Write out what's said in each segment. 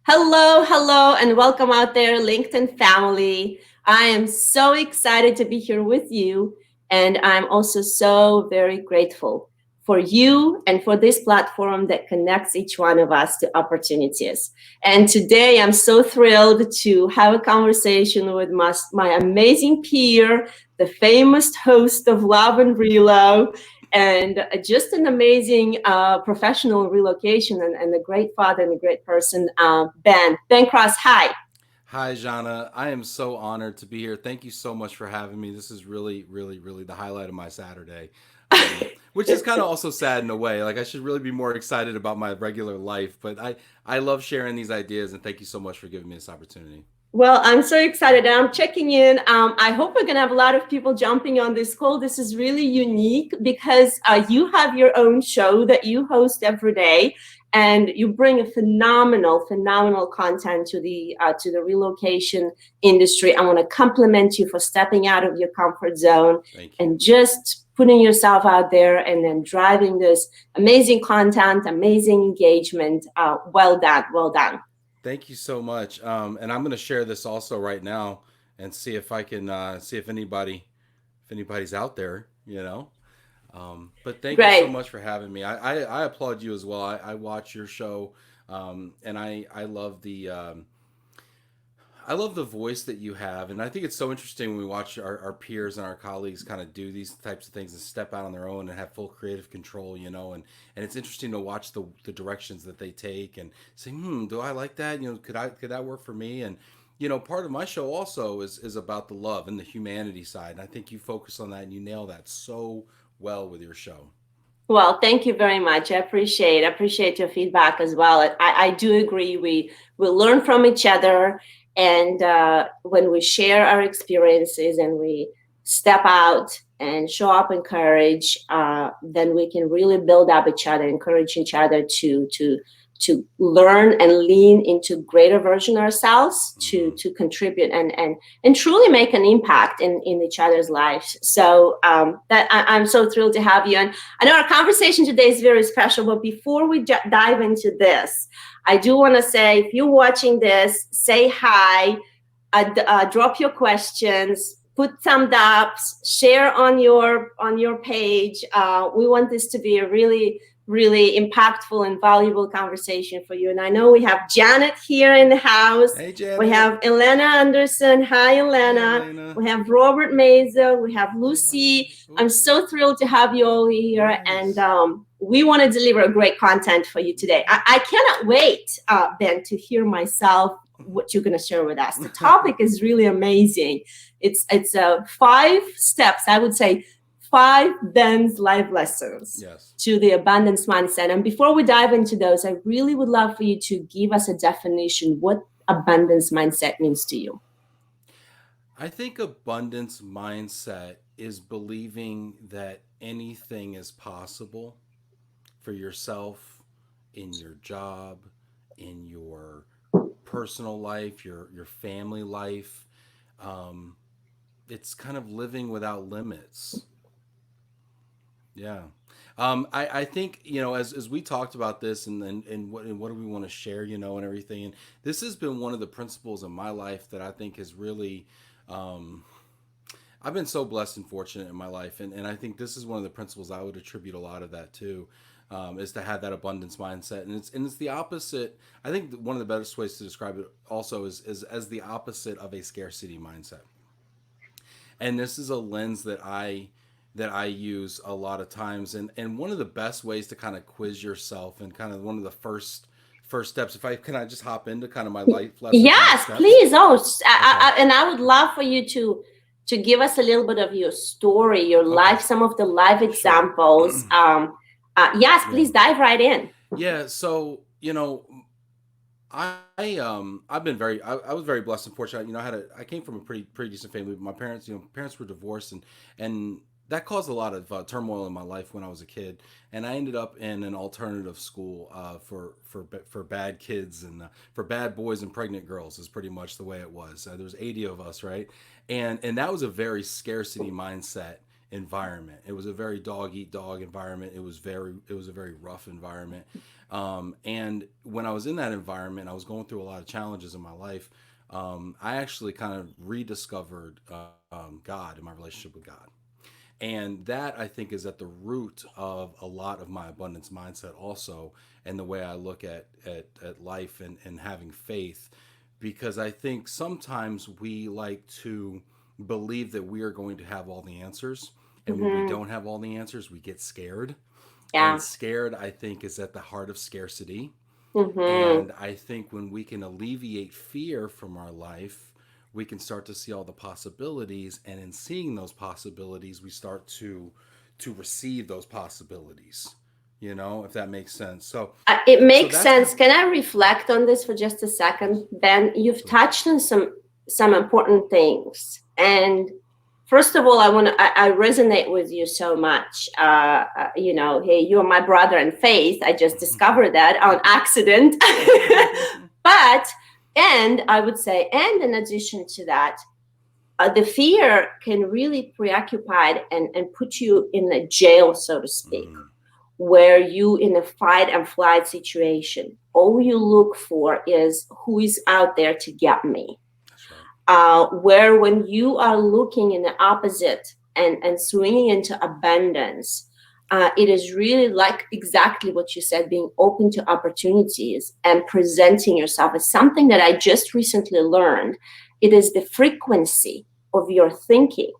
Hello, hello, and welcome out there, LinkedIn family. I am so excited to be here with you, and I'm also so very grateful for you and for this platform that connects each one of us to opportunities. And today I'm so thrilled to have a conversation with my amazing peer, the famous host of Love and Relo, and just an amazing professional relocation and a great father and a great person, Ben Cross. Hi. Hi, Jana. I am so honored to be here. Thank you so much for having me. This is really, really, really the highlight of my Saturday, which is kind of also sad in a way. Like I should really be more excited about my regular life, but I love sharing these ideas, and thank you so much for giving me this opportunity. Well, I'm so excited. I'm checking in. I hope we're going to have a lot of people jumping on this call. This is really unique because you have your own show that you host every day, and you bring a phenomenal content to the relocation industry. I want to compliment you for stepping out of your comfort zone Thank you. and just putting yourself out there and then driving this amazing content, amazing engagement. Well done, well done. Thank you so much. And I'm going to share this also right now and see if I can see if anybody's out there. But thank you so Great. much for having me. I applaud you as well. I watch your show, and I love the voice that you have, and I think it's so interesting when we watch our peers and our colleagues kind of do these types of things and step out on their own and have full creative control, and it's interesting to watch the directions that they take and say, do I like that? Could that work for me? And part of my show also is about the love and the humanity side, and I think you focus on that and you nail that so well with your show. Well, thank you very much. I appreciate your feedback as well. I do agree. We learn from each other, and when we share our experiences and we step out and show up in courage, then we can really build up each other, encourage each other to learn and lean into greater version ourselves Mm-hmm. to contribute and truly make an impact in each other's lives. So that I'm so thrilled to have you. And I know our conversation today is very special, but before we dive into this, I do want to say, if you're watching this, say hi, drop your questions, put thumbs ups, share on your page. We want this to be a really impactful and valuable conversation for you. And I know we have Janet here in the house. Hey, We Janet. have Elena Anderson. Hi, Hey, Elena. Elena. We have Robert Meza. We have Hey, Lucy. I'm Ooh, so thrilled to have you all here. And nice. we want to deliver great content for you today. I cannot wait, Ben, to hear myself what you're going to share with us. The topic is really amazing. It's 5 steps, I would say, 5 Ben's life lessons Yes. to the abundance mindset. And before we dive into those, I really would love for you to give us a definition what abundance mindset means to you. I think abundance mindset is believing that anything is possible for yourself in your job, in your personal life, your family life. Um, it's kind of living without limits. Yeah. I think, as we talked about this and what do we want to share, and everything. And this has been one of the principles in my life that I think has really, um, I've been so blessed and fortunate in my life. And I think this is one of the principles I would attribute a lot of that to, is to have that abundance mindset. And it's the opposite. I think one of the best ways to describe it also is as the opposite of a scarcity mindset. And this is a lens that I use a lot of times. And one of the best ways to kind of quiz yourself and kind of one of the first steps. If I can, I just hop into kind of my life lessons and my Yes, steps. please. Oh, Okay. and I would love for you to give us a little bit of your story, your Okay. life, some of the life Sure. examples. Yes, Yeah. please dive right in. Yeah. So I've been I was very blessed and fortunate. I came from a pretty decent family. My parents were divorced, and that caused a lot of turmoil in my life when I was a kid. And I ended up in an alternative school for bad kids and for bad boys and pregnant girls is pretty much the way it was. There was 80 of us, right? And that was a very scarcity mindset environment. It was a very dog eat dog environment. It was a very rough environment. And when I was in that environment, I was going through a lot of challenges in my life. I actually kind of rediscovered God and my relationship with God. And that I think is at the root of a lot of my abundance mindset also, and the way I look at life and having faith, because I think sometimes we like to believe that we are going to have all the answers, and when we Mm-hmm. don't have all the answers we get scared. And Yeah. scared, I think, is at the heart of scarcity. Mm-hmm. And I think when we can alleviate fear from our life, we can start to see all the possibilities. And in seeing those possibilities, we start to receive those possibilities. You know, if that makes sense. It So makes that's kind sense. of, Can I yeah, reflect on this for just a second? please, Ben, you've please. touched on some important things. And first of all, I resonate with you so much. Hey, you're my brother in faith. I just discovered that on accident. But, and I would say, and in addition to that, the fear can really preoccupy and put you in a jail, so to speak, Mm, where you in a fight and flight situation. All you look for is who is out there to get me. that's right. Where when you are looking in the opposite and swinging into abundance, it is really like exactly what you said, being open to opportunities and presenting yourself as something that I just recently learned. It is the frequency of your thinking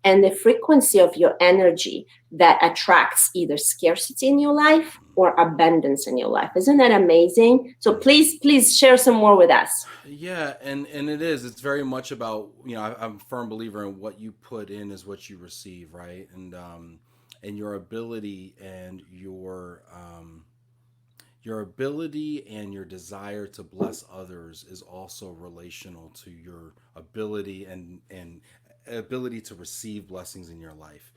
and the frequency of your energy that attracts either scarcity in your life or abundance in your life. Isn't that amazing? So Yeah. please share some more with us. Yeah, and it is. It's very much about, I'm a firm believer in what you put in is what you receive, right? And your ability and your ability and your desire to bless others is also relational to your ability and ability to receive blessings in your life.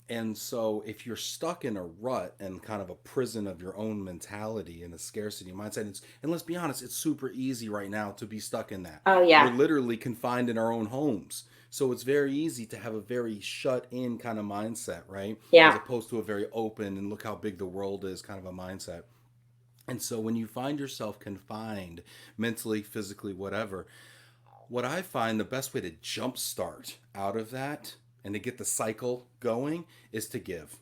And so, if you're stuck in a rut and kind of a prison of your own mentality and a scarcity mindset, and let's be honest, it's super easy right now to be stuck in that. Oh We're yeah, literally confined in our own homes. So, it's very easy to have a very shut in kind of mindset, right? As yeah. opposed to a very open and look how big the world is kind of a mindset. And so, when you find yourself confined mentally, physically, whatever, what I find the best way to jumpstart out of that and to get the cycle going is to give,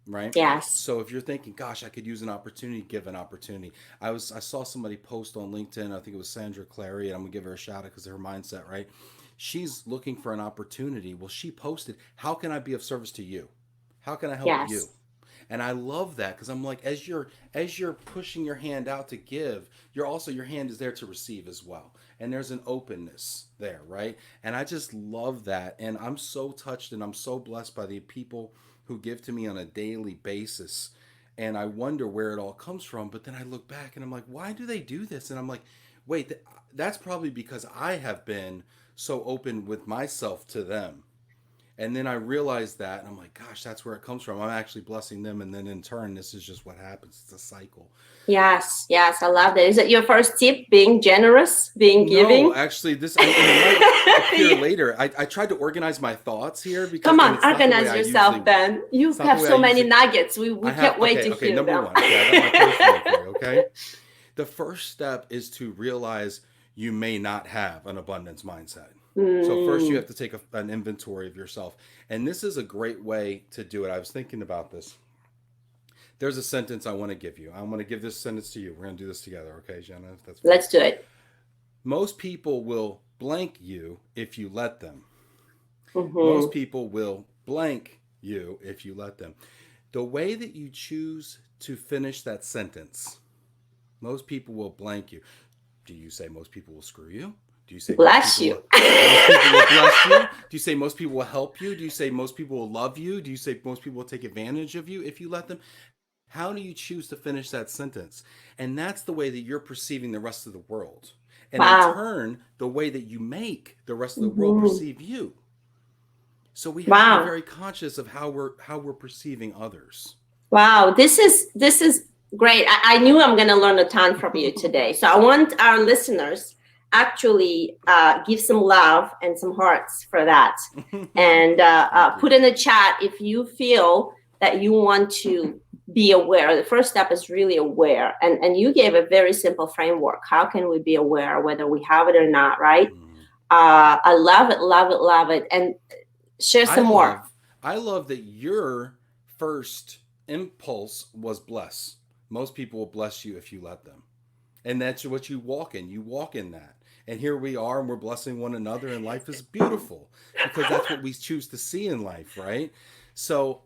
right? Yes. So if you're thinking, gosh, I could use an opportunity, give an opportunity. I saw somebody post on LinkedIn, I think it was Sandra Clary, and I'm gonna give her a shout out because of her mindset, right? She's looking for an opportunity. Well, she posted, how can I be of service to you? How can I help you? Yes. And I love that because I'm like, as you're pushing your hand out to give, you're also, your hand is there to receive as well, and there's an openness there, right? And I just love that, and I'm so touched and I'm so blessed by the people who give to me on a daily basis. And I wonder where it all comes from, but then I look back and I'm like, why do they do this? And I'm like, wait, that's probably because I have been so open with myself to them. And then I realized that, and I'm like, gosh, that's where it comes from. I'm actually blessing them, and then in turn, this is just what happens. It's a cycle. Yes. Yes. I love that. Is it your first tip? Being generous, being No, giving. actually, and it might appear later. I tried to organize my thoughts here Come and on, it's not the way organize I usually yourself, would. Ben. You It's not the have way I so many usually. nuggets. I We have can't wait okay, to okay. hear Number them. one, okay, I got my first one for you. Okay, the first step is to realize you may not have an abundance mindset. So first, you Mm, have to take an inventory of yourself, and this is a great way to do it. I was thinking about this. There's a sentence I want to give you. I'm going to give this sentence to you. We're going to do this together, okay, Jenna? If that's fine. let's do it. Most people will blank you if you let them. Most Hmm. people will blank you if you let them. The way that you choose to finish that sentence, most people will blank you. Do you say most people will screw you? Do you say Bless you. most people will bless you? Do you say most people will help you? Do you say most people will love you? Do you say most people will take advantage of you if you let them? How do you choose to finish that sentence? And that's the way that you're perceiving the rest of the world. And in Wow. turn, the way that you make the rest of the world Hmm. perceive you. So we have to be Wow. very conscious of how we're perceiving others. Wow. This is great. I knew I'm going to learn a ton from you today. So I want our listeners actually give some love and some hearts for that. And Thank put you. in the chat if you feel that you want to be aware. The first step is really aware. And you gave a very simple framework. How can we be aware whether we have it or not, right? Mm. I love it, love it, love it. And share I some more. love I love that your first impulse was bless. Most people will bless you if you let them. And that's what you walk in. You walk in that. And here we are and we're blessing one another and life is beautiful because that's what we choose to see in life, right? So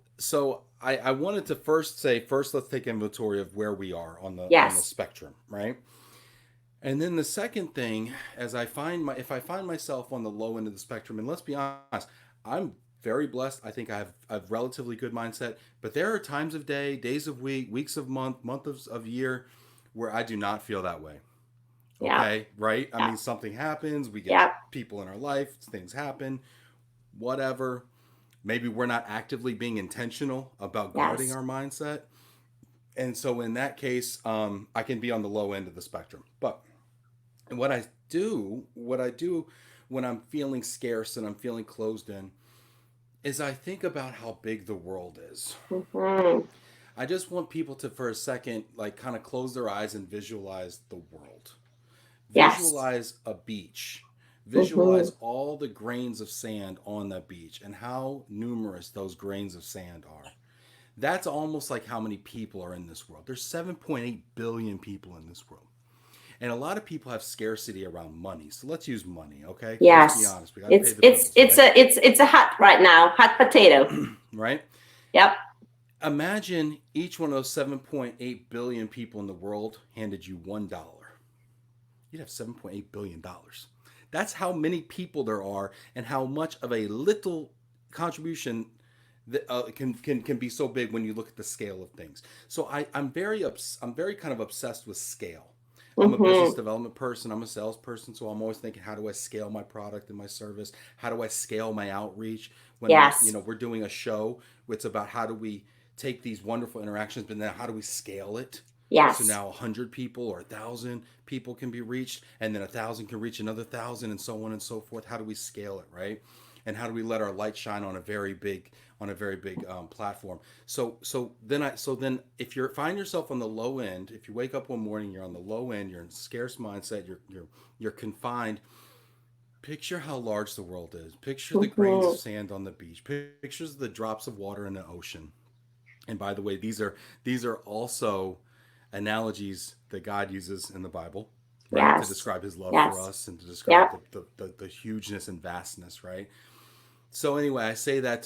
I wanted to first say first let's take inventory of where we are on the Yes, spectrum, right? And then the second thing, as I find my if I find myself on the low end of the spectrum, and let's be honest, I'm very blessed. I think I have a relatively good mindset, but there are times of day, days of week, weeks of month, months of year where I do not feel that way. yeah, Okay, right? I yeah, mean, something happens, we get yeah, people in our life, things happen, whatever. Maybe we're not actively being intentional about guarding yes. our mindset. And so in that case, I can be on the low end of the spectrum. But what I do when I'm feeling scarce and I'm feeling closed in, is I think about how big the world is. Hmm. I just want people to, for a second, like kind of close their eyes and visualize the world. Yes. Visualize a beach. Hmm. Visualize all the grains of sand on that beach and how numerous those grains of sand are. That's almost like how many people are in this world. There's 7.8 billion people in this world. And a lot of people have scarcity around money. So let's use money, okay? Let's be Yes. honest. We got to pay It's the it's bills, it's right? a it's it's a hot right now, hot potato. Right? Yep. Imagine each one of those 7.8 billion people in the world handed you $1. You'd have $7.8 billion. That's how many people there are and how much of a little contribution that can be so big when you look at the scale of things. So I'm very kind of obsessed with scale. I'm a business Hmm. development person. I'm a salesperson, so I'm always thinking, how do I scale my product and my service? How do I scale my outreach? When Yes. we're doing a show, it's about how do we take these wonderful interactions, but now how do we scale it? So Yes. now 100 people or 1,000 people can be reached, and then 1,000 can reach another 1,000, and so on and so forth. How do we scale it, right? And how do we let our light shine on a very big platform? So then if you find yourself on the low end, if you wake up one morning, you're on the low end, you're in scarce mindset, you're confined. Picture how large the world is. Picture the grains of Hmm. sand on the beach. Pictures the drops of water in the ocean. And by the way, these are also analogies that God uses in the Bible, right, to Yes. describe His love for Yes. us and to describe Yep. the hugeness and vastness, right? So anyway, I say that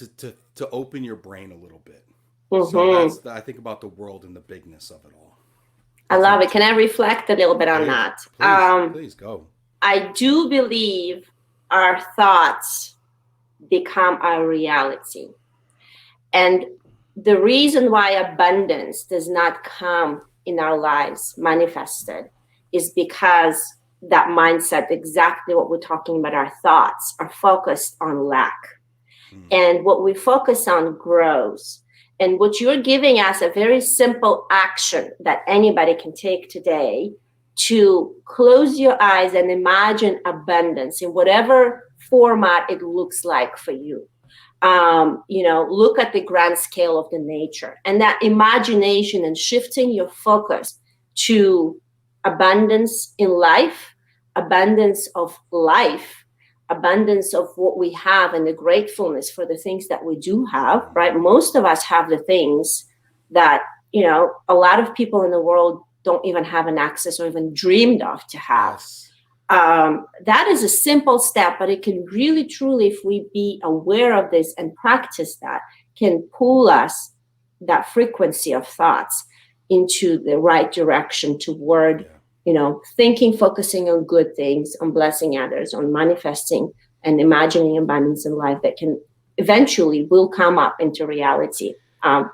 to open your brain a little bit. So Hmm. I think about the world and the bigness of it all. I That's love number it. Can two. I reflect a little bit on Please, that? please go. I do believe our thoughts become our reality. And the reason why abundance does not come in our lives manifested is because that mindset, exactly what we're talking about, our thoughts are focused on lack. Hmm. And what we focus on grows. And what you're giving us a very simple action that anybody can take today to close your eyes and imagine abundance in whatever format it looks like for you. Look at the grand scale of the nature and that imagination and shifting your focus to abundance in life, abundance of life, abundance of what we have, and the gratefulness for the things that we do have, right? Hmm. Most of us have the things that, a lot of people in the world don't even have an access or even dreamed of to have. Yes. That is a simple step, but it can really, truly, if we be aware of this and practice that, can pull us that frequency of thoughts into the right direction toward, Yeah. thinking, focusing on good things, on blessing others, on manifesting and imagining abundance in life that can eventually will come up into reality.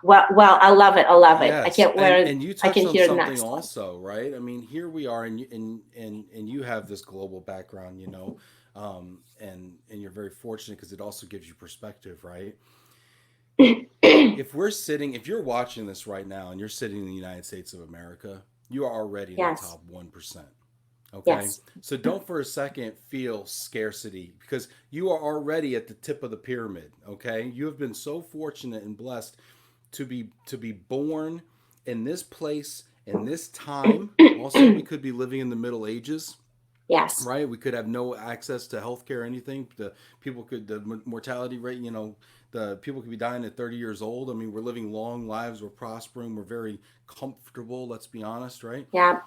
Well, I love it. I love it. I Yes, can't wait. and you I touched can on hear the something next one. also, right? I mean, here we are, and you have this global background, and you're very fortunate because it also gives you perspective, right? If you're watching this right now, and you're sitting in the United States of America, you are already in the Yes. top 1%. Okay. Yes. So don't for a second feel scarcity because you are already at the tip of the pyramid. Okay. You have been so fortunate and blessed to be born in this place in this time. Also, we could be living in the Middle Ages, Yes. right? We could have no access to healthcare or anything. The mortality rate, the people could be dying at 30 years old. I mean, we're living long lives, we're prospering, we're very comfortable, let's be honest, right? Yeah.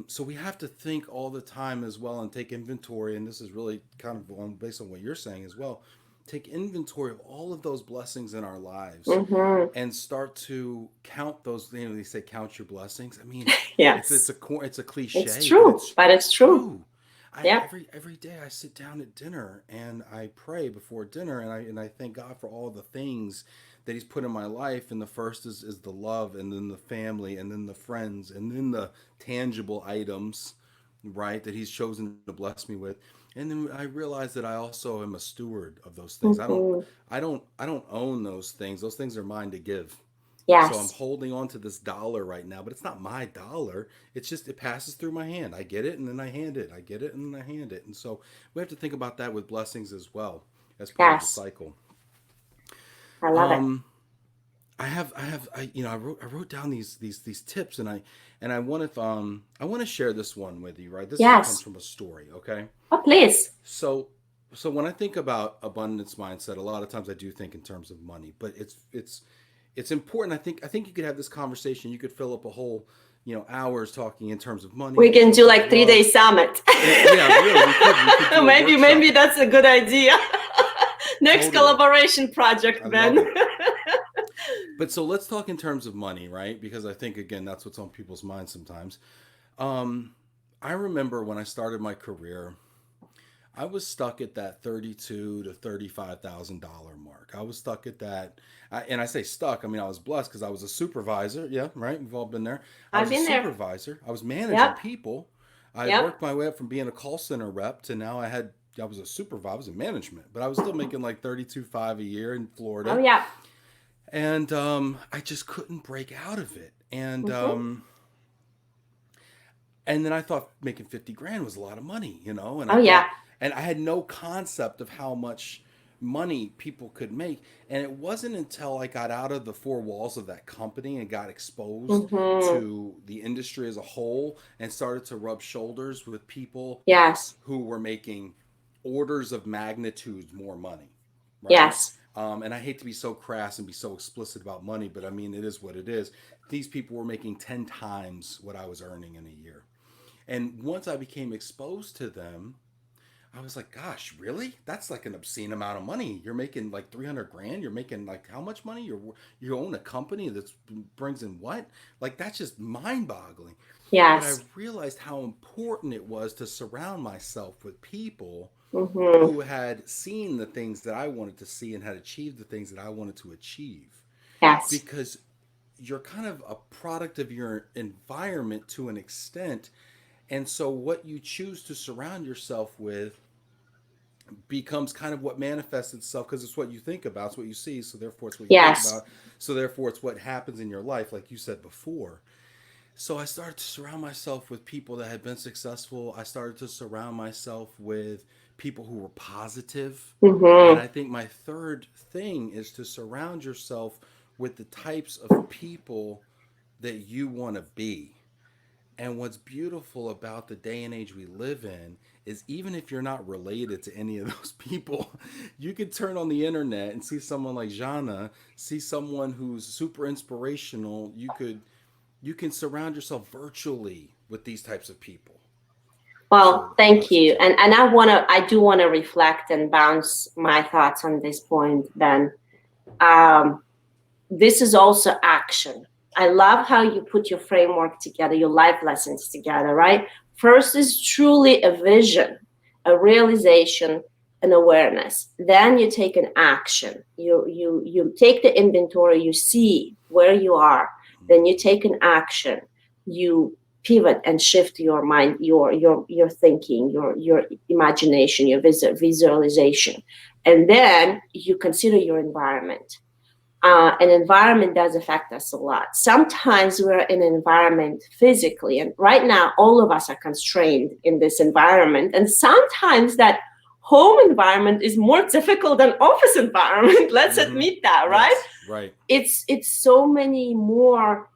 So we have to think all the time as well and take inventory. And this is really kind of based on what you're saying as well. Take inventory of all of those blessings in our lives Mm-hmm. and start to count those. They say count your blessings. I mean, Yes. it's a It's cliche, but true, it's but it's true. true. I Yeah. every day I sit down at dinner and I pray before dinner and I thank God for all the things that He's put in my life. And the first is the love, and then the family, and then the friends, and then the tangible items, right, that He's chosen to bless me with. And then I realize that I also am a steward of those things. Mm-hmm. I don't own those things. Those things are mine to give. So I'm Yes. holding on to this dollar right now, but it's not my dollar. It's just it passes through my hand. I get it and then I hand it. I get it and then I hand it. And so we have to think about that with blessings as well as part of the Yes. cycle. I love it. Um, I wrote down these tips, and I want to share this one with you. Right, comes Yes. from a story. Okay, Oh, please. so when I think about abundance mindset, a lot of times I do think in terms of money, but it's important. I think you could have this conversation. You could fill up a whole hours talking in terms of money, We in can do terms of like 3 day love. summit. Yeah, really, we could do a Maybe workshop. that's a good idea. Next Totally, collaboration project, I love Ben. it. But so let's talk in terms of money, right? Because I think again that's what's on people's minds sometimes. Um, I remember when I started my career, I was stuck at that 32 to $35,000 mark. I was stuck at that, and I say stuck. I mean I was blessed because I was a supervisor. Yeah, right. We've all been there. I I've was a been there. supervisor. I was managing Yep. people. I had Yep. worked my way up from being a call center rep to now I was a supervisor. I was in management, but I was still making like 32.5 a year in Oh, Florida, yeah. and I just couldn't break out of it. Mm-hmm. And then I thought making 50 grand was a lot of money, and Oh, yeah. and I had no concept of how much money people could make. And it wasn't until I got out of the four walls of that company and got exposed Mm-hmm. to the industry as a whole and started to rub shoulders with people Yes. who were making orders of magnitude more money, right? Yes. And I hate to be so crass and be so explicit about money, but I mean, it is what it is. These people were making 10 times what I was earning in a year. And once I became exposed to them, I was like, gosh, really? That's like an obscene amount of money. You're making like 300 grand. You're making like how much money? You own a company that brings in what? Like that's just mind boggling. But I Yes. realized how important it was to surround myself with people Mm-hmm. who had seen the things that I wanted to see and had achieved the things that I wanted to achieve. Yes. Because you're kind of a product of your environment to an extent. And so what you choose to surround yourself with becomes kind of what manifests itself because it's what you think about, it's what you see, so therefore it's what you think Yes. about, so therefore it's what happens in your life, like you said before. So I started to surround myself with people that had been successful. I started to surround myself with people who were positive. And Mm-hmm. I think my third thing is to surround yourself with the types of people that you want to be. And what's beautiful about the day and age we live in is even if you're not related to any of those people, you can turn on the internet and see someone like Jana, see someone who's super inspirational. You can surround yourself virtually with these types of people. Well, So thank that's a you. tip. And I do wanna reflect and bounce my thoughts on this point, Ben. Um, this is also action. I love how you put your framework together, your life lessons together, right? First is truly a vision, a realization, an awareness. Then you take an action. You take the inventory, you see where you are, then you take an action. You pivot and shift your mind, your thinking, your imagination, your visualization. And then you consider your environment. An environment does affect us a lot. Sometimes we're in an environment physically, and right now all of us are constrained in this environment. And sometimes that home environment is more difficult than office environment. Let's Mm-hmm. admit that, right? Yes. Right. It's so many more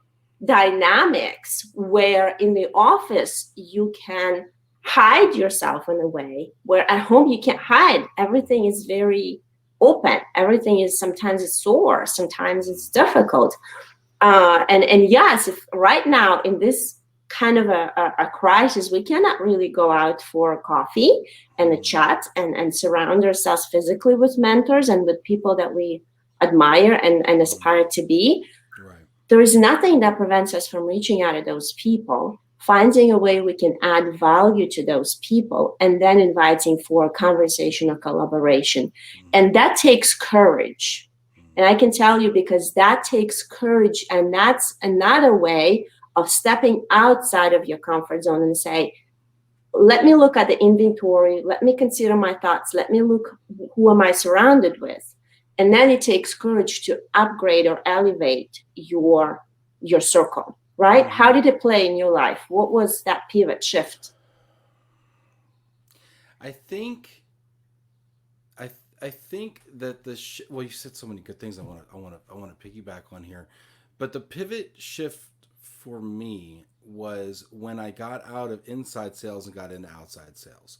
dynamics where in the office you can hide yourself in a way where at home you can't hide. Everything is very open. Everything is, sometimes it's sore, sometimes it's difficult. And yes, if right now in this kind of a crisis, we cannot really go out for a coffee and a Mm-hmm. chat and surround ourselves physically with mentors and with people that we admire and Mm-hmm. aspire to be. Right. There is nothing that prevents us from reaching out to those people, finding a way we can add value to those people, and then inviting for a conversation or collaboration. Mm-hmm. And that takes courage. And I can tell you, because that takes courage, and that's another way of stepping outside of your comfort zone and say, let me look at the inventory, let me consider my thoughts, let me look, who am I surrounded with? And then it takes courage to upgrade or elevate your circle, right? Mm-hmm. How did it play in your life? What was that pivot shift? I think I I think that well, you said so many good things. I want to piggyback on here, but the pivot shift for me was when I got out of inside sales and got into outside sales,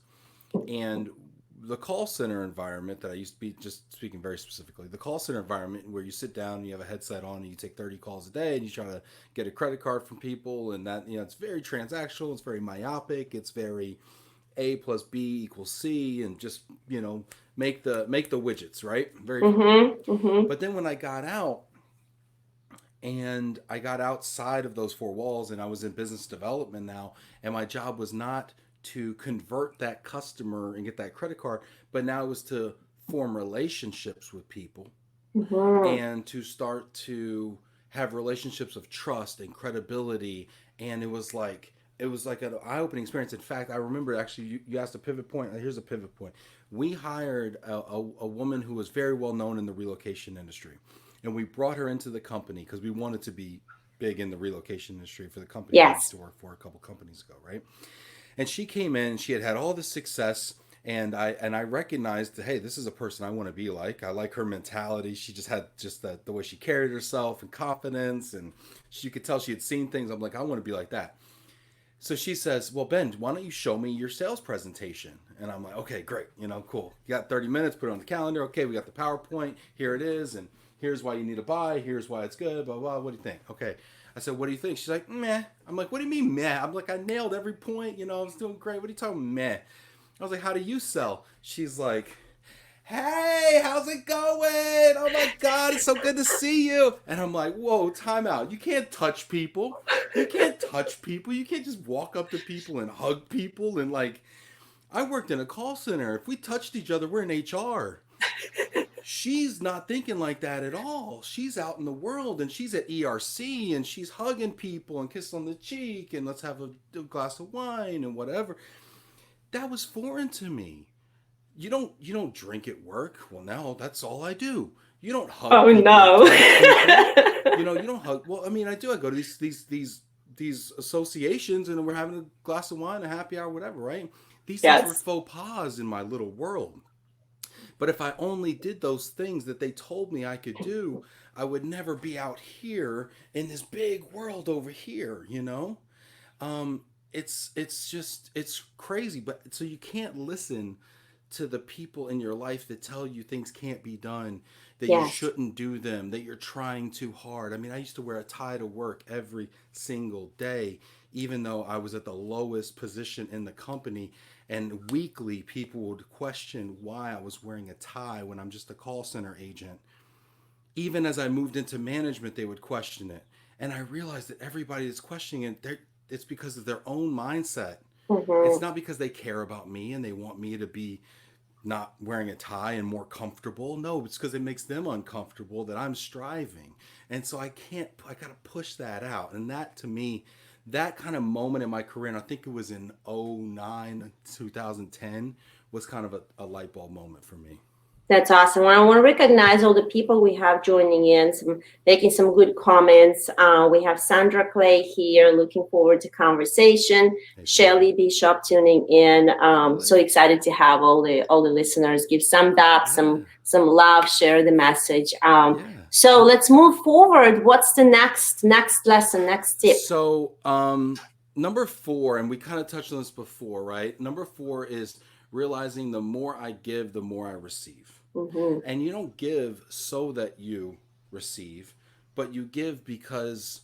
and the call center environment that I used to be, just speaking very specifically, the call center environment where you sit down and you have a headset on and you take 30 calls a day and you try to get a credit card from people, and that, you know, it's very transactional, it's very myopic, it's very A plus B equals C, and just, you know, make the widgets, right? Very. Mm-hmm. Mm-hmm. But then when I got out and I got outside of those four walls and I was in business development now, and my job was not to convert that customer and get that credit card, but now it was to form relationships with people Mm-hmm. and to start to have relationships of trust and credibility. And it was like an eye-opening experience. In fact, I remember, actually, you asked a pivot point. Here's a pivot point. We hired a woman who was very well known in the relocation industry, and we brought her into the company because we wanted to be big in the relocation industry for the company I used Yes. to work for a couple companies ago, right? And she came in and she had all this success, and I recognized, hey, this is a person I want to be like. I like her mentality. She just had just the way she carried herself and confidence, and you could tell she had seen things. I'm like, I want to be like that. So she says, well, Ben, why don't you show me your sales presentation? And I'm like, okay, great, you know, cool. You got 30 minutes, put it on the calendar. Okay, we got the PowerPoint. Here it is, and here's why you need to buy. Here's why it's good. Blah blah. What do you think? Okay. I said, what do you think? She's like, meh. I'm like, what do you mean meh? I'm like, I nailed every point. You know, I was doing great. What are you talking meh? I was like, how do you sell? She's like, hey, how's it going? Oh my God, it's so good to see you. And I'm like, whoa, time out. You can't touch people. You can't touch people. You can't just walk up to people and hug people. And like, I worked in a call center. If we touched each other, we're in HR. She's not thinking like that at all. She's out in the world and she's at ERC and she's hugging people and kiss on the cheek and let's have a glass of wine and whatever. That was foreign to me. You don't drink at work. Well, now that's all I do. You don't hug Oh people or no. touch people. You know, you don't hug. Well, I mean, I do. I go to these associations and we're having a glass of wine, a happy hour, whatever, right? These things were Yes. faux pas in my little world. But if I only did those things that they told me I could do, I would never be out here in this big world over here, you know? Um, it's just it's crazy, but so you can't listen to the people in your life that tell you things can't be done, that you Yes. shouldn't do them, that you're trying too hard. I mean, I used to wear a tie to work every single day, even though I was at the lowest position in the company. And weekly, people would question why I was wearing a tie when I'm just a call center agent. Even as I moved into management, they would question it. And I realized that everybody that's questioning it, it's because of their own mindset. It's Mm-hmm. not because they care about me and they want me to be not wearing a tie and more comfortable. No, it's because it makes them uncomfortable that I'm striving. And so I got to push that out. And that to me, that kind of moment in my career, and I think it was in '09, 2010, was kind of a light bulb moment for me. That's awesome. Well, I want to recognize all the people we have joining in, making some good comments. We have Sandra Clay here, looking forward to conversation. Hey, thank you. Shelly Bishop tuning in. So Shelly. excited to have all the listeners give some up, Yeah. some love, share the message. Yeah. So let's move forward. What's the next lesson, next tip? So, number four, and we kind of touched on this before, right? Number four is realizing the more I give, the more I receive. Mm-hmm. And you don't give so that you receive, but you give because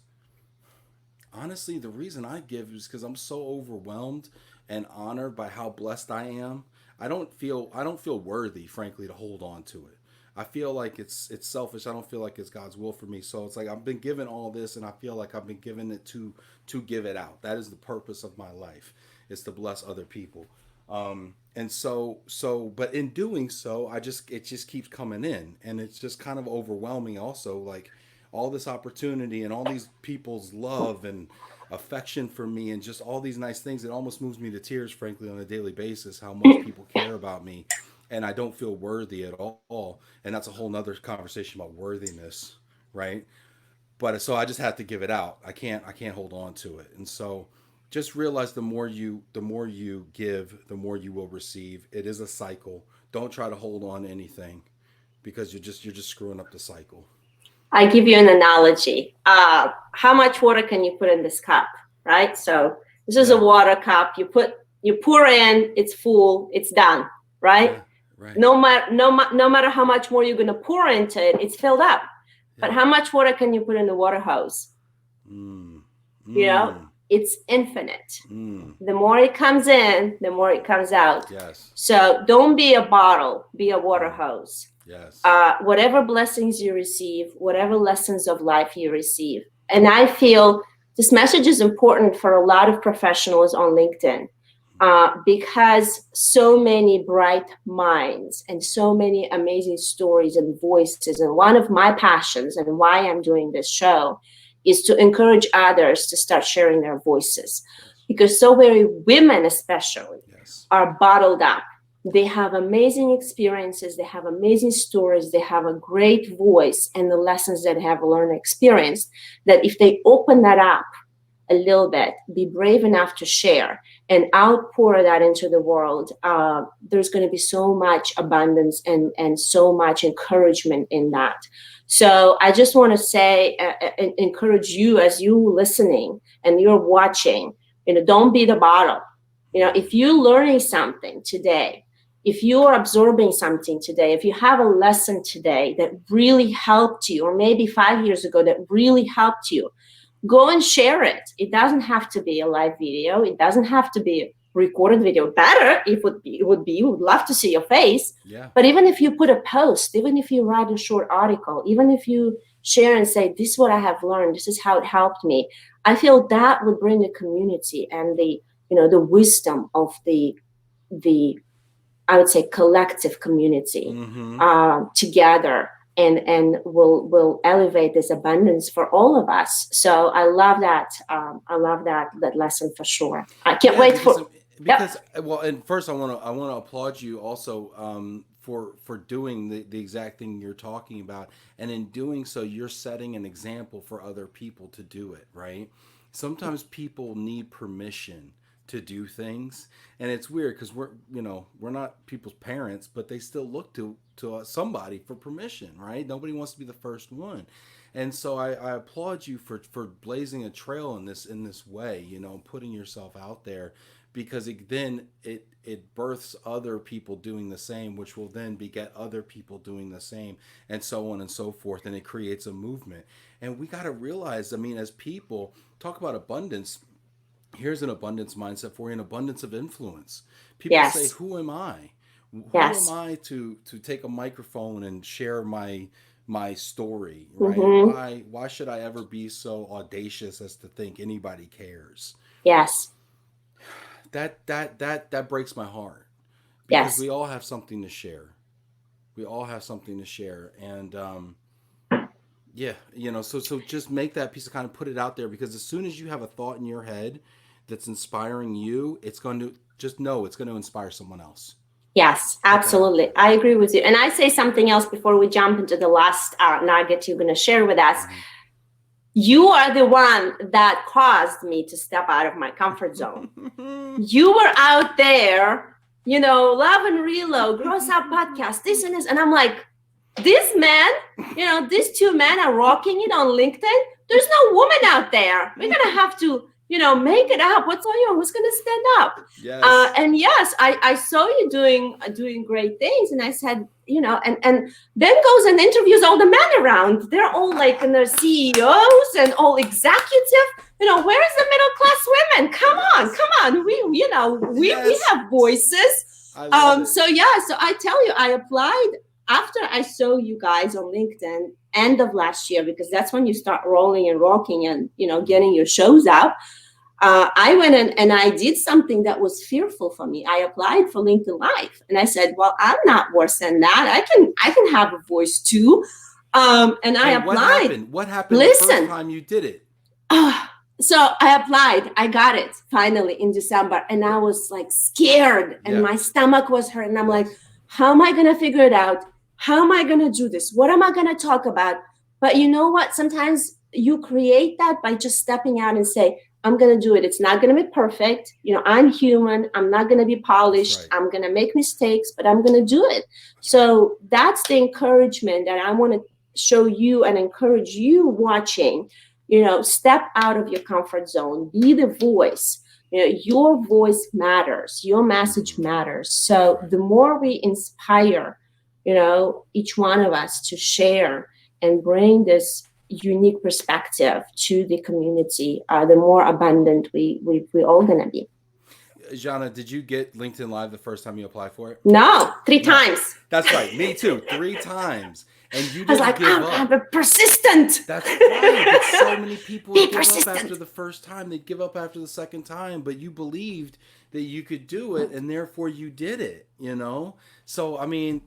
honestly, the reason I give is because I'm so overwhelmed and honored by how blessed I am. I don't feel worthy, frankly, to hold on to it. I feel like it's selfish. I don't feel like it's God's will for me. So it's like I've been given all this, and I feel like I've been given it to give it out. That is the purpose of my life, is to bless other people. And but in doing so, it just keeps coming in, and it's just kind of overwhelming. Also, like all this opportunity and all these people's love and affection for me and just all these nice things, it almost moves me to tears, frankly, on a daily basis, how much people care about me, and I don't feel worthy at all. And that's a whole nother conversation about worthiness, right? But so I just have to give it out. I can't hold on to it. And so just realize the more you give, the more you will receive. It is a cycle. Don't try to hold on to anything because you're just screwing up the cycle. I give you an analogy. How much water can you put in this cup, right? So this is a Yeah. water cup. You pour in, it's full, it's done, right? Yeah. Right. No matter how much more you're gonna pour into it, it's filled up. But Yeah. how much water can you put in the water hose? Mm. You know, Mm. it's infinite. Mm. The more it comes in, the more it comes out. Yes. So don't be a bottle, be a water Mm. hose. Yes. Whatever blessings you receive, whatever lessons of life you receive. And I feel this message is important for a lot of professionals on LinkedIn, because so many bright minds and so many amazing stories and voices. And one of my passions and why I'm doing this show is to encourage others to start sharing their voices, Yes. because so many women, especially, Yes. are bottled up. They have amazing experiences, they have amazing stories, they have a great voice, and the lessons that they have learned and experienced, that if they open that up a little bit, be brave enough to share and outpour that into the world, there's going to be so much abundance and so much encouragement in that. So I just want to say, encourage you as you listening and you're watching, don't be the bottle. If Mm. you're learning something today, if you're absorbing something today, if you have a lesson today that really helped you, or maybe 5 years ago that really helped you, go and share it. It doesn't have to be a live video. It doesn't have to be a recorded video. Better if it would be, we would love to see your face. Yeah. But even if you put a post, even if you write a short article, even if you share and say, this is what I have learned, this is how it helped me, I feel that would bring the community and the wisdom of the I would say collective community Mm-hmm. together, and will elevate this abundance for all of us. So I love that. I love that lesson for sure. I can't Yeah, wait because for. Yep. well, and first I want to applaud you also, for doing the exact thing you're talking about, and in doing so, you're setting an example for other people to do it. Right? Sometimes people need permission to do things, and it's weird because we're not people's parents, but they still look to somebody for permission. Right? Nobody wants to be the first one. And so I applaud you for blazing a trail in this way, putting yourself out there, because it births other people doing the same, which will then beget other people doing the same, and so on and so forth, and it creates a movement. And we got to realize, I mean, as people talk about abundance, here's an abundance mindset for you, an abundance of influence. People say, Yes. "Who am I? Who am Yes. I to take a microphone and share my story, right? Mm-hmm. Why should I ever be so audacious as to think anybody cares?" Yes. That breaks my heart, because Yes. we all have something to share. We all have something to share, and yeah, so just make that piece of kind of put it out there, because as soon as you have a thought in your head that's inspiring you, it's going to just know it's going to inspire someone else. Yes, Put that out absolutely. there. I agree with you. And I say something else before we jump into the last nugget you're going to share with us. You are the one that caused me to step out of my comfort zone. You were out there, Love and Relo, Gross Up Podcast, this and this. And I'm like, this man, these two men are rocking it on LinkedIn. There's no woman out there. We're going to have to, make it up. What's going on? Who's going to stand up? Yes. And yes, I saw you doing great things. And I said, and then goes and interviews all the men around. They're all like, and they're CEOs and all executive. Where's the middle class women? Come on, Yes. come on. We Yes. have voices. I love it. So I tell you, I applied after I saw you guys on LinkedIn end of last year, because that's when you start rolling and rocking and getting your shows out. I went and I did something that was fearful for me. I applied for LinkedIn Live, and I said, "Well, I'm not worse than that. I can have a voice too." And I And what applied. happened? What happened the first Listen, time you did it? so I applied. I got it finally in December, and I was like scared, and Yeah. my stomach was hurt, and I'm like, Yes. "How am I gonna figure it out? How am I gonna do this? What am I gonna talk about?" But you know what? Sometimes you create that by just stepping out and say, "I'm gonna do it. It's not gonna be perfect. I'm human. I'm not gonna be That's polished. right. I'm gonna make mistakes, but I'm gonna do it." So that's the encouragement that I want to show you and encourage you watching. Step out of your comfort zone, be the voice. Your voice matters, your message Mm-hmm. matters. That's So right. the more we inspire, each one of us to share and bring this unique perspective to the community, the more abundant we all gonna be. Jana, did you get LinkedIn Live the first time you applied for it? No, three No. times. That's right. Me too. 3 times. And you I was didn't like, give I'm up. a persistent. That's right. But so many people would Be give up after persistent. the first time. They'd give up after the second time. But you believed that you could do it, and therefore you did it. So, I mean,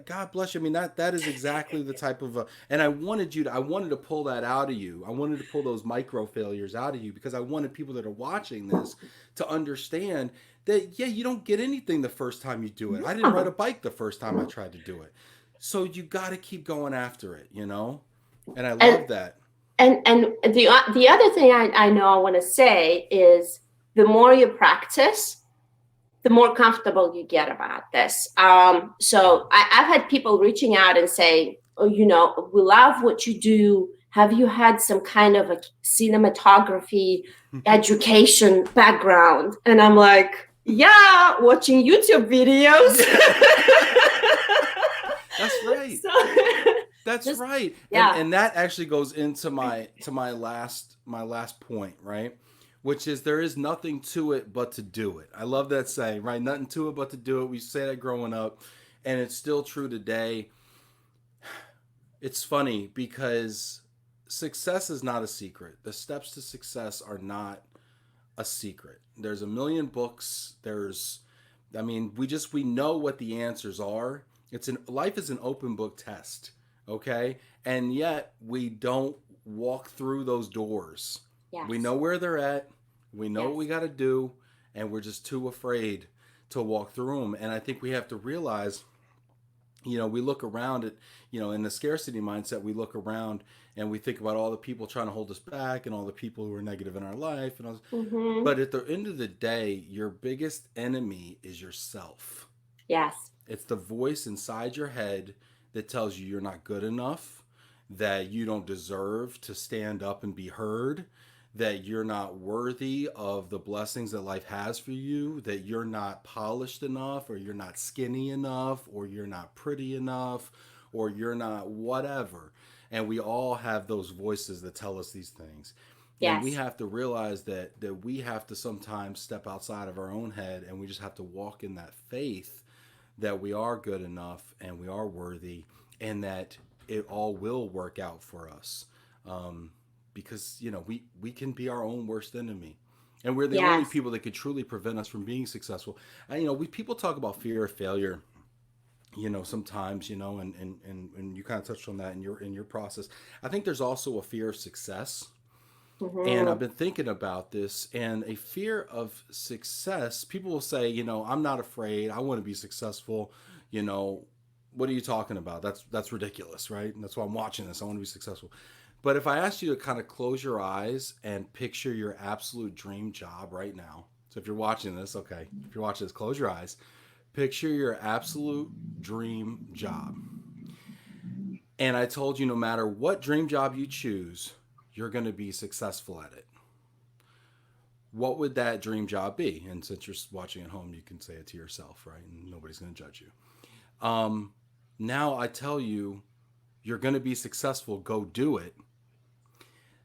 God bless you. I mean, that is exactly the type of and I wanted to pull that out of you. I wanted to pull those micro failures out of you because I wanted people that are watching this to understand that, yeah, you don't get anything the first time you do it. I didn't ride a No. bike the first time I tried to do it. So you got to keep going after it. And I And love that. the other thing I know I want to say is the more you practice, the more comfortable you get about this. So I've had people reaching out and say, "Oh, we love what you do. Have you had some kind of a cinematography education background?" And I'm like, "Yeah, watching YouTube videos." That's right. So That's just right. And yeah, and that actually goes into my last point, right? Which is there is nothing to it but to do it. I love that saying, right? Nothing to it but to do it. We say that growing up, and it's still true today. It's funny because success is not a secret. The steps to success are not a secret. There's a million books. We know what the answers are. Life is an open book test, okay? And yet we don't walk through those doors. We yes, know where they're at. We know what we yes, got to do, and we're just too afraid to walk through them. And I think we have to realize, we look around at, in the scarcity mindset, we look around and we think about all the people trying to hold us back and all the people who are negative in our life and all. mm-hmm. But at the end of the day, your biggest enemy is yourself. Yes, It's the voice inside your head that tells you you're not good enough, that you don't deserve to stand up and be heard, that you're not worthy of the blessings that life has for you, that you're not polished enough, or you're not skinny enough, or you're not pretty enough, or you're not whatever. And we all have those voices that tell us these things. And we yes, have to realize that we have to sometimes step outside of our own head, and we just have to walk in that faith that we are good enough and we are worthy, and that it all will work out for us. Because we can be our own worst enemy, and we're the only yes. people that could truly prevent us from being successful. And we people talk about fear of failure, sometimes, and you kind of touched on that in your process. I think there's also a fear of success. And I've Mhm. been thinking about this, and a fear of success. People will say, I'm not afraid. I want to be successful. You know, what are you talking about? That's ridiculous, right? And that's why I'm watching this. I want to be successful. But if I asked you to kind of close your eyes and picture your absolute dream job right now. So if you're watching this, okay, if you're watching this, close your eyes. Picture your absolute dream job. And I told you no matter what dream job you choose, you're going to be successful at it. What would that dream job be? And since you're watching at home, you can say it to yourself, right? And nobody's going to judge you. Now I tell you, you're going to be successful. Go do it.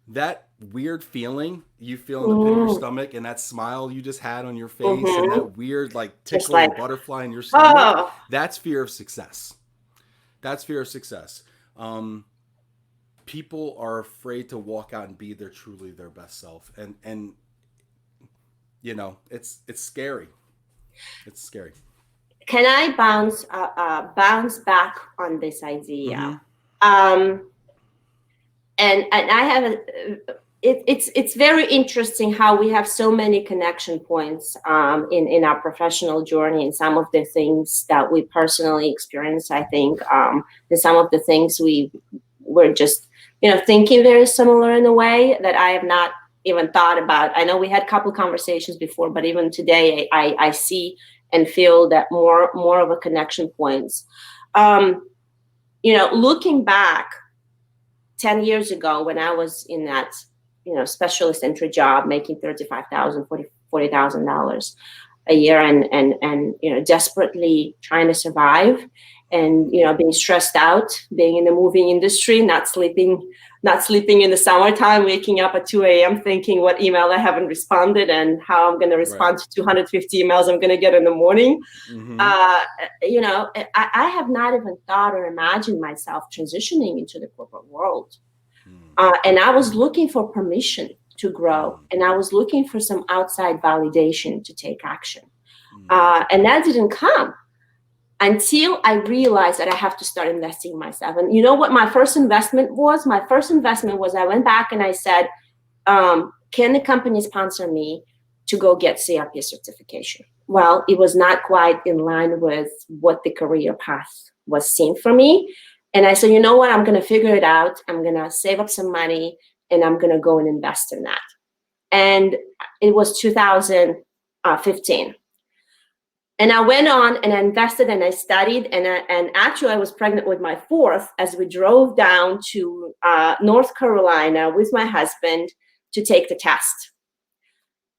That weird feeling you feel in the pit of your Mhm. stomach, and that smile you just had on your face, and Mhm. that weird like Just like, tickling butterfly in your stomach, oh, that's fear of success. That's fear of success. Um, People are afraid to walk out and be their best self, and it's scary. It's scary. can I bounce back on this idea? Mm-hmm. Um, and I have it's very interesting how we have so many connection points in our professional journey, and some of the things that we personally experience. I think and some of the things we were just thinking very similar in a way that I have not even thought about. I know we had a couple conversations before, but even today I see and feel that more of a connection points. Um, looking back 10 years ago when I was in that, specialist entry job making 35,000, $40,000 a year and desperately trying to survive and being stressed out, being in the moving industry, not sleeping in the summertime, waking up at 2 a.m. thinking what email I haven't responded and how I'm going to Right. respond to 250 emails I'm going to get in the morning. Mm-hmm. uh, I have not even thought or imagined myself transitioning into the corporate world. And I was looking for permission to grow, Mm-hmm. and I was looking for some outside validation to take action. Mm-hmm. And that didn't come until I realized that I have to start investing in myself. And you know what my first investment was? My first investment was I went back and I said, can the company sponsor me to go get CRP certification? Well, it was not quite in line with what the career path was seen for me. And I said, you know what? I'm going to figure it out. I'm going to save up some money and I'm going to go and invest in that. And it was 2015. And I went on and I invested and I studied. And actually, I was pregnant with my fourth as we drove down to North Carolina with my husband to take the test.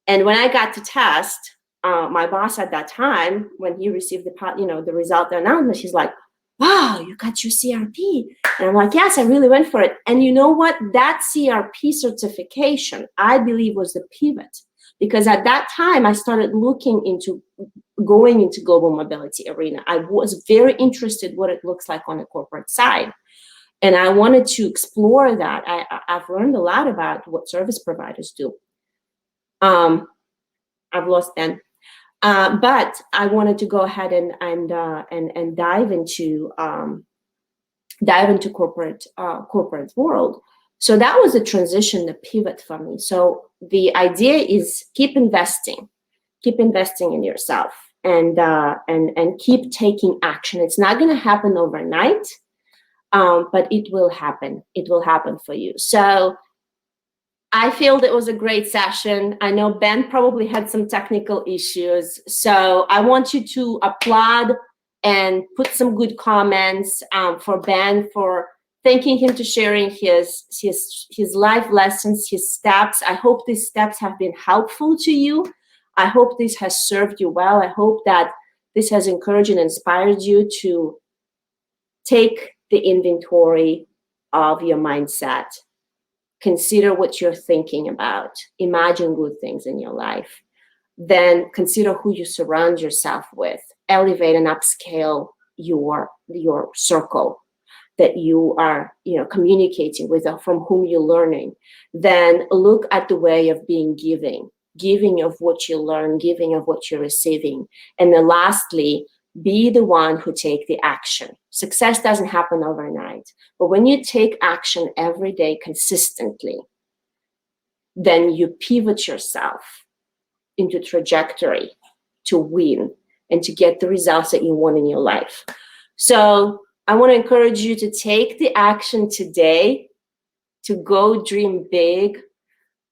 And when I got to test, my boss at that time, when he received the result, the announcement, she's like, "Wow, you got your CRP." And I'm like, "Yes, I really went for it." And you know what? That CRP certification, I believe, was the pivot because at that time I started looking into going into global mobility arena. I was very interested what it looks like on the corporate side, and I wanted to explore that. I've learned a lot about what service providers do. Um, I've lost Ben. But I wanted to go ahead and dive into corporate world. So that was a transition, the pivot for me. So the idea is keep investing in yourself, and keep taking action. It's not going to happen overnight, but it will happen. It will happen for you. So I feel it was a great session. I know Ben probably had some technical issues. So I want you to applaud and put some good comments for Ben for thanking him to sharing his life lessons, his steps. I hope these steps have been helpful to you. I hope this has served you well. I hope that this has encouraged and inspired you to take the inventory of your mindset. Consider what you're thinking about. Imagine good things in your life. Then consider who you surround yourself with. Elevate and upscale your circle that you are communicating with, from whom you're learning. Then look at the way of being giving of what you learn, giving of what you're receiving. And then lastly, be the one who take the action. Success doesn't happen overnight, but when you take action every day consistently, then you pivot yourself into trajectory to win and to get the results that you want in your life. So I want to encourage you to take the action today to go dream big,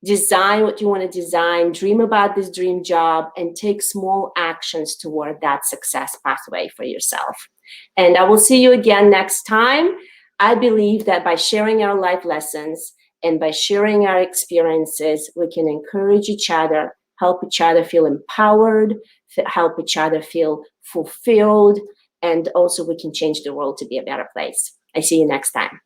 design what you want to design, dream about this dream job, and take small actions toward that success pathway for yourself. And I will see you again next time. I believe that by sharing our life lessons and by sharing our experiences, we can encourage each other, help each other feel empowered, help each other feel fulfilled, and also we can change the world to be a better place. I see you next time.